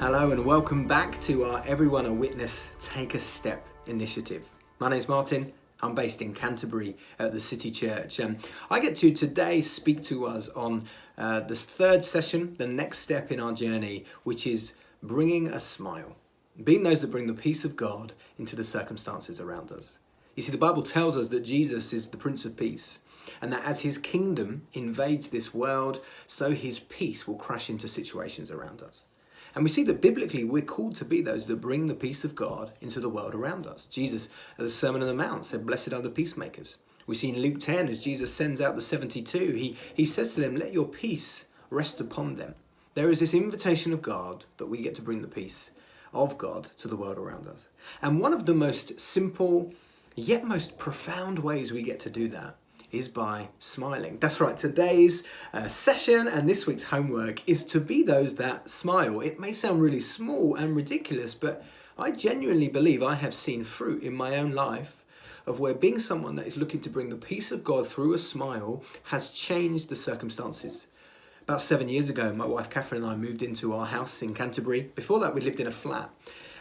Hello and welcome back to our Everyone a Witness Take a Step initiative. My name's Martin. I'm based in Canterbury at the City Church. I get to today speak to us on this third session, the next step in our journey, which is bringing a smile. Being those that bring the peace of God into the circumstances around us. You see, the Bible tells us that Jesus is the Prince of Peace, and that as his kingdom invades this world, so his peace will crash into situations around us. And we see that biblically we're called to be those that bring the peace of God into the world around us. Jesus at the Sermon on the Mount said, "Blessed are the peacemakers." We see in Luke 10, as Jesus sends out the 72, he says to them, "Let your peace rest upon them." There is this invitation of God that we get to bring the peace of God to the world around us. And one of the most simple yet most profound ways we get to do that is by smiling. That's right, today's session and this week's homework is to be those that smile. It may sound really small and ridiculous, but I genuinely believe I have seen fruit in my own life of where being someone that is looking to bring the peace of God through a smile has changed the circumstances. About 7 years ago, my wife Catherine and I moved into our house in Canterbury. Before that, we lived in a flat.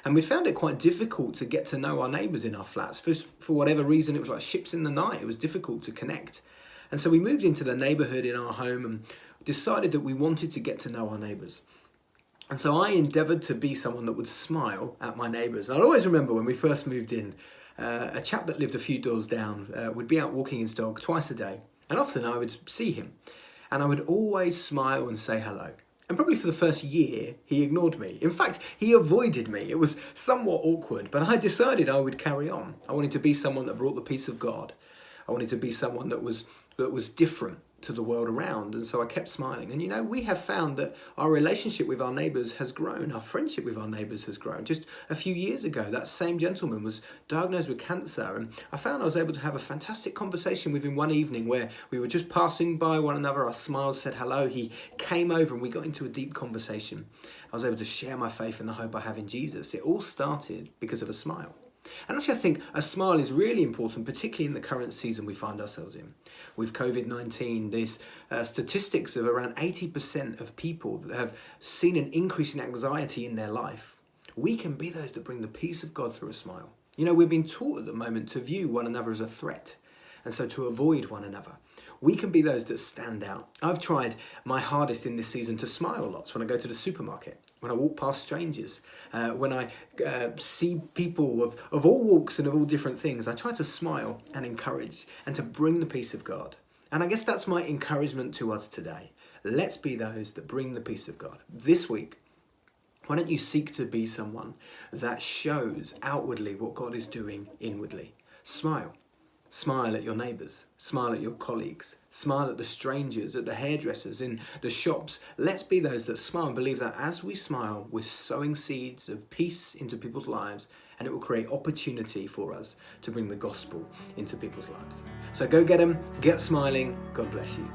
And we found it quite difficult to get to know our neighbours in our flats. For whatever reason, it was like ships in the night. It was difficult to connect. And so we moved into the neighbourhood in our home and decided that we wanted to get to know our neighbours. And so I endeavoured to be someone that would smile at my neighbours. I'll always remember when we first moved in, a chap that lived a few doors down would be out walking his dog twice a day. And often I would see him. And I would always smile and say hello. And probably for the first year, he ignored me. In fact, he avoided me. It was somewhat awkward, but I decided I would carry on. I wanted to be someone that brought the peace of God. I wanted to be someone that was different to the world around. And so I kept smiling. And you know, we have found that our relationship with our neighbours has grown. Our friendship with our neighbours has grown. Just a few years ago, that same gentleman was diagnosed with cancer. And I found I was able to have a fantastic conversation with him one evening where we were just passing by one another. Our smiles said hello. He came over and we got into a deep conversation. I was able to share my faith and the hope I have in Jesus. It all started because of a smile. And actually I think a smile is really important, particularly in the current season we find ourselves in. With COVID-19, there's statistics of around 80% of people that have seen an increase in anxiety in their life. We can be those that bring the peace of God through a smile. You know, we're being taught at the moment to view one another as a threat, and so to avoid one another. We can be those that stand out. I've tried my hardest in this season to smile lots when I go to the supermarket, when I walk past strangers, when I see people of all walks and of all different things. I try to smile and encourage and to bring the peace of God. And I guess that's my encouragement to us today. Let's be those that bring the peace of God. This week, why don't you seek to be someone that shows outwardly what God is doing inwardly? Smile. Smile at your neighbours, smile at your colleagues, smile at the strangers, at the hairdressers, in the shops. Let's be those that smile and believe that as we smile, we're sowing seeds of peace into people's lives, and it will create opportunity for us to bring the gospel into people's lives. So go get them, get smiling. God bless you.